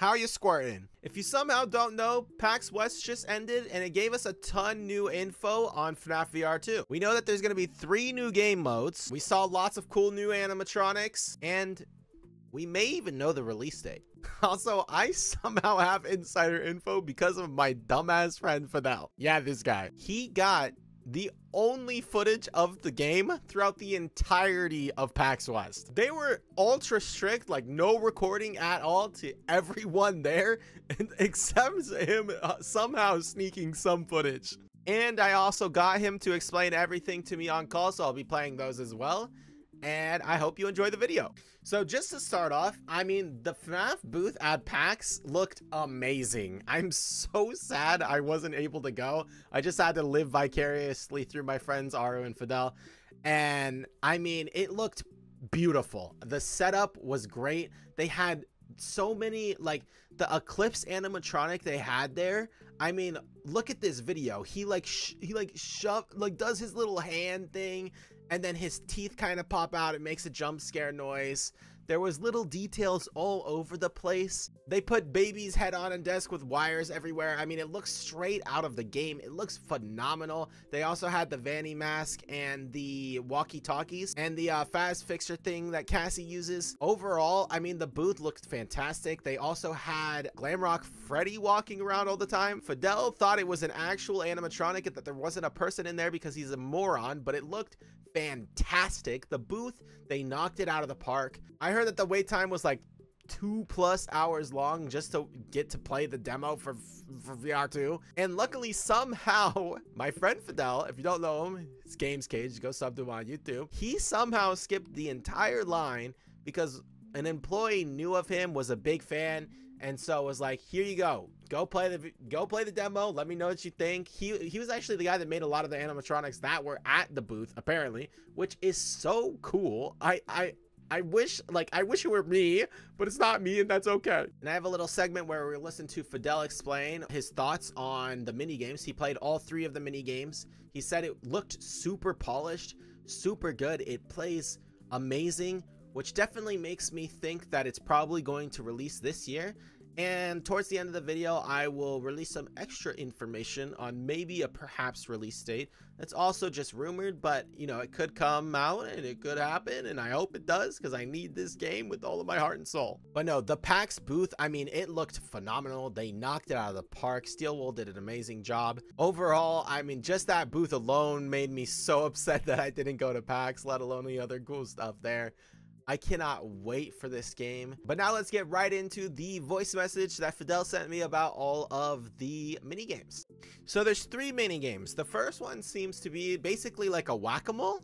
How are you squirting? If you somehow don't know, PAX West just ended and it gave us a ton new info on FNAF VR 2. We know that there's going to be 3 new game modes. We saw lots of cool new animatronics and we may even know the release date. Also, I somehow have insider info because of my dumbass friend FADEL. Yeah, this guy. He got the only footage of the game throughout the entirety of PAX West. They were ultra strict, like no recording at all to everyone there, except him somehow sneaking some footage. And I also got him to explain everything to me on call, so I'll be playing those as well. And I hope you enjoy the video. So just to start off, I mean, the FNAF booth at PAX looked amazing. I'm so sad I wasn't able to go. I just had to live vicariously through my friends Aru and FADEL. And I mean, it looked beautiful. The setup was great. They had so many, like the Eclipse animatronic they had there. I mean, look at this video. He does his little hand thing, and then his teeth kind of pop out. It makes a jump scare noise. There was little details all over the place. They put Baby's head on a desk with wires everywhere. I mean, it looks straight out of the game. It looks phenomenal. They also had the Vanny mask and the walkie-talkies and the fast fixer thing that Cassie uses. Overall, I mean, the booth looked fantastic. They also had Glamrock Freddy walking around all the time. FADEL thought it was an actual animatronic and that there wasn't a person in there because he's a moron, but it looked fantastic. The booth, they knocked it out of the park. I heard that the wait time was like 2+ hours long just to get to play the demo for VR 2. And luckily, somehow, my friend FADEL, if you don't know him, it's Games Cage, go sub to him on YouTube. He somehow skipped the entire line because an employee knew of him, was a big fan, and so was like, here you go play the demo, let me know what you think. He was actually the guy that made a lot of the animatronics that were at the booth, apparently, which is so cool. I wish it were me, but it's not me, and that's okay. And I have a little segment where we listen to FADEL explain his thoughts on the mini games. He played all 3 of the mini games. He said it looked super polished, super good. It plays amazing, which definitely makes me think that it's probably going to release this year. And towards the end of the video, I will release some extra information on maybe a perhaps release date. That's also just rumored, but you know, it could come out and it could happen, and I hope it does because I need this game with all of my heart and soul. But no, the PAX booth, I mean, it looked phenomenal. They knocked it out of the park. Steelwool did an amazing job. Overall, I mean, just that booth alone made me so upset that I didn't go to PAX, let alone the other cool stuff there. I cannot wait for this game. But now let's get right into the voice message that FADEL sent me about all of the mini games. So there's 3 mini games. The first one seems to be basically like a whack-a-mole.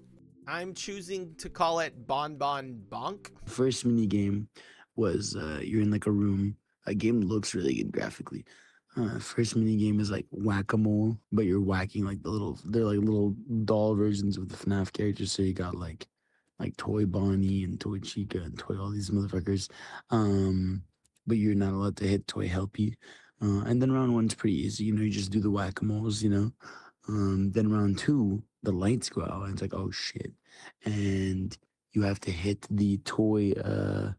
I'm choosing to call it Bon Bon Bonk. First mini game was you're in like a room. A game looks really good graphically. First mini game is like whack-a-mole, but you're whacking like they're like little doll versions of the FNAF characters. So you got like Toy Bonnie and Toy Chica and Toy all these motherfuckers. But you're not allowed to hit Toy Helpy. And then round 1's pretty easy. You know, you just do the whack-a-moles, you know. Then round 2, the lights go out and it's like, oh shit. And you have to hit the toy of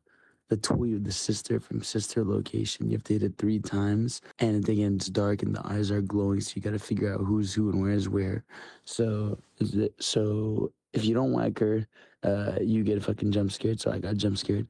the sister from sister location. You have to hit it 3 times. And again, it's dark and the eyes are glowing. So you got to figure out who's who and where's where. So if you don't whack her, you get fucking jump scared. So I got jump scared.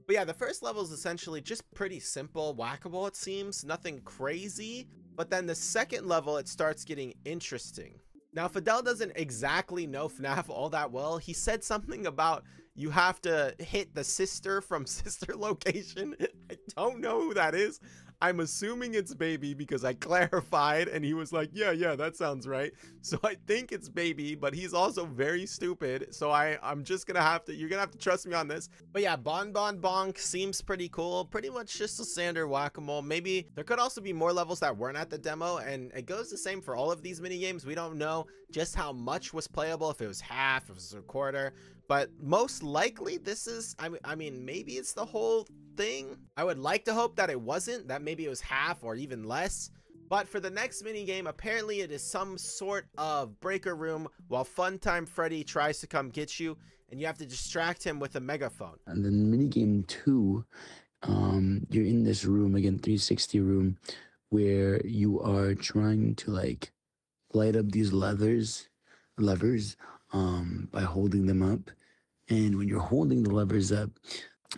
But yeah, the first level is essentially just pretty simple whack-a-mole, it seems. Nothing crazy. But then the second level, it starts getting interesting. Now, FADEL doesn't exactly know FNAF all that well. He said something about you have to hit the sister from sister location. I don't know who that is. I'm assuming it's Baby because I clarified and he was like, yeah, that sounds right. So I think it's Baby, but he's also very stupid. So I'm just gonna have to, you're gonna have to trust me on this. But yeah, Bon Bon Bonk seems pretty cool. Pretty much just a standard whack-a-mole. Maybe there could also be more levels that weren't at the demo, and it goes the same for all of these mini games. We don't know just how much was playable, if it was half, if it was a quarter, but most likely this is, I mean, maybe it's the whole thing. I would like to hope that it wasn't, that maybe it was half or even less, But for the next mini game, apparently it is some sort of breaker room while Funtime Freddy tries to come get you, and you have to distract him with a megaphone. And then minigame 2, you're in this room again, 360 room, where you are trying to like light up these levers by holding them up. And when you're holding the levers up,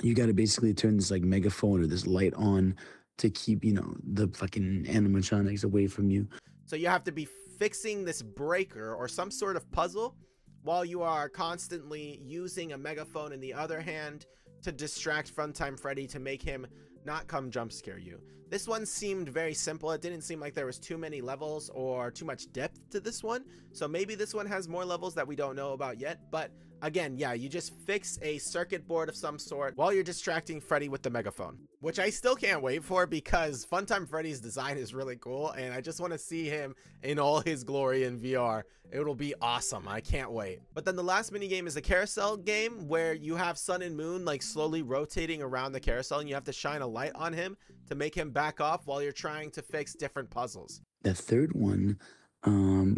you got to basically turn this like megaphone or this light on to keep, you know, the fucking animatronics away from you. So you have to be fixing this breaker or some sort of puzzle while you are constantly using a megaphone in the other hand to distract Funtime Freddy to make him not come jump scare you. This one seemed very simple. It didn't seem like there was too many levels or too much depth to this one. So maybe this one has more levels that we don't know about yet. But again, yeah, you just fix a circuit board of some sort while you're distracting Freddy with the megaphone, which I still can't wait for because Funtime Freddy's design is really cool. And I just want to see him in all his glory in VR. It'll be awesome. I can't wait. But then the last mini game is a carousel game where you have Sun and Moon like slowly rotating around the carousel and you have to shine a light on him to make him back off while you're trying to fix different puzzles. The third one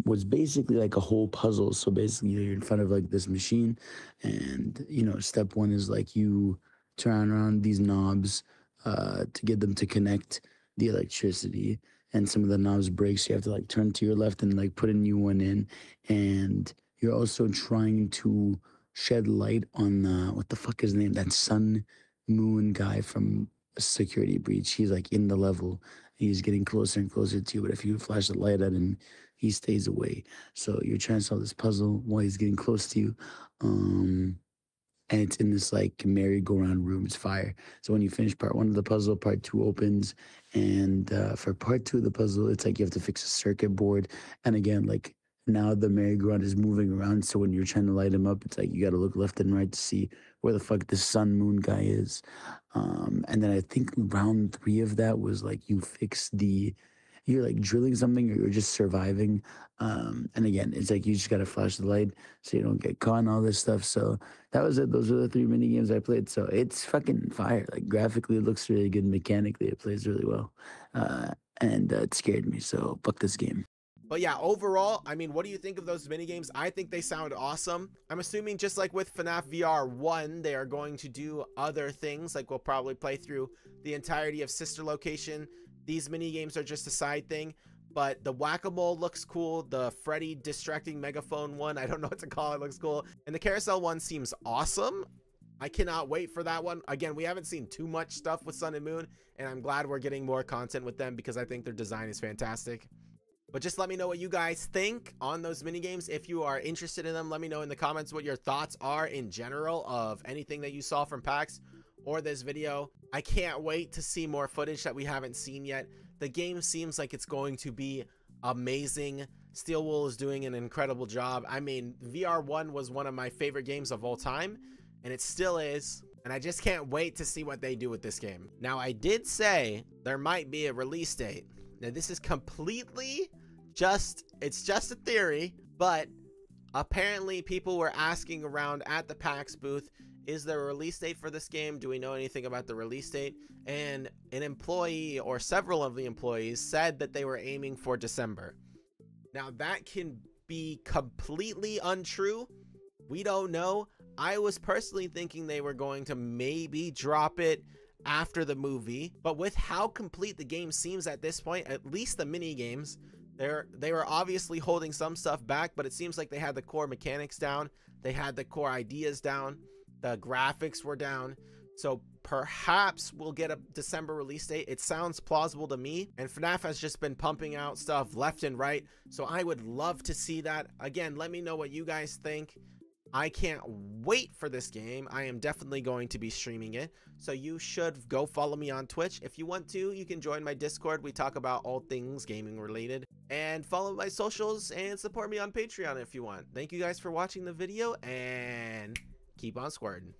was basically like a whole puzzle. So basically you're in front of like this machine and, you know, step one is like you turn around these knobs to get them to connect the electricity, and some of the knobs break, so you have to like turn to your left and like put a new one in. And you're also trying to shed light on what the fuck is his name, that Sun Moon guy from Security Breach. He's like in the level, he's getting closer and closer to you, but if you flash the light at him, he stays away. So you're trying to solve this puzzle while he's getting close to you. And it's in this like merry-go-round room. It's fire. So when you finish part 1 of the puzzle, part 2 opens. And for part 2 of the puzzle, it's like you have to fix a circuit board. And again, like now the merry-go-round is moving around. So when you're trying to light him up, it's like you got to look left and right to see where the fuck this Sun Moon guy is. And then I think round 3 of that was like you fix you're like drilling something or you're just surviving. And again, it's like you just got to flash the light so you don't get caught and all this stuff. So that was it. Those were the 3 mini games I played. So it's fucking fire. Like graphically, it looks really good. Mechanically, it plays really well. And it scared me. So fuck this game. But yeah, overall, I mean, what do you think of those mini games? I think they sound awesome. I'm assuming just like with FNAF VR 1, they are going to do other things. Like we'll probably play through the entirety of Sister Location. These mini games are just a side thing. But the whack-a-mole looks cool. The Freddy distracting megaphone one, I don't know what to call it, looks cool. And the carousel one seems awesome. I cannot wait for that one. Again, we haven't seen too much stuff with Sun and Moon, and I'm glad we're getting more content with them because I think their design is fantastic. But just let me know what you guys think on those mini games. If you are interested in them, let me know in the comments what your thoughts are in general of anything that you saw from PAX or this video. I can't wait to see more footage that we haven't seen yet. The game seems like it's going to be amazing. Steel Wool is doing an incredible job. I mean, VR 1 was one of my favorite games of all time, and it still is. And I just can't wait to see what they do with this game. Now, I did say there might be a release date. Now, this is completely it's just a theory, but apparently people were asking around at the PAX booth, is there a release date for this game? Do we know anything about the release date? And an employee or several of the employees said that they were aiming for December. Now that can be completely untrue. We don't know. I was personally thinking they were going to maybe drop it after the movie, but with how complete the game seems at this point, at least the mini games, they were obviously holding some stuff back, but it seems like they had the core mechanics down. They had the core ideas down. The graphics were down. So perhaps we'll get a December release date. It sounds plausible to me. And FNAF has just been pumping out stuff left and right. So I would love to see that. Again, let me know what you guys think. I can't wait for this game. I am definitely going to be streaming it. So you should go follow me on Twitch. If you want to, you can join my Discord. We talk about all things gaming related. And follow my socials and support me on Patreon if you want. Thank you guys for watching the video and keep on squirting.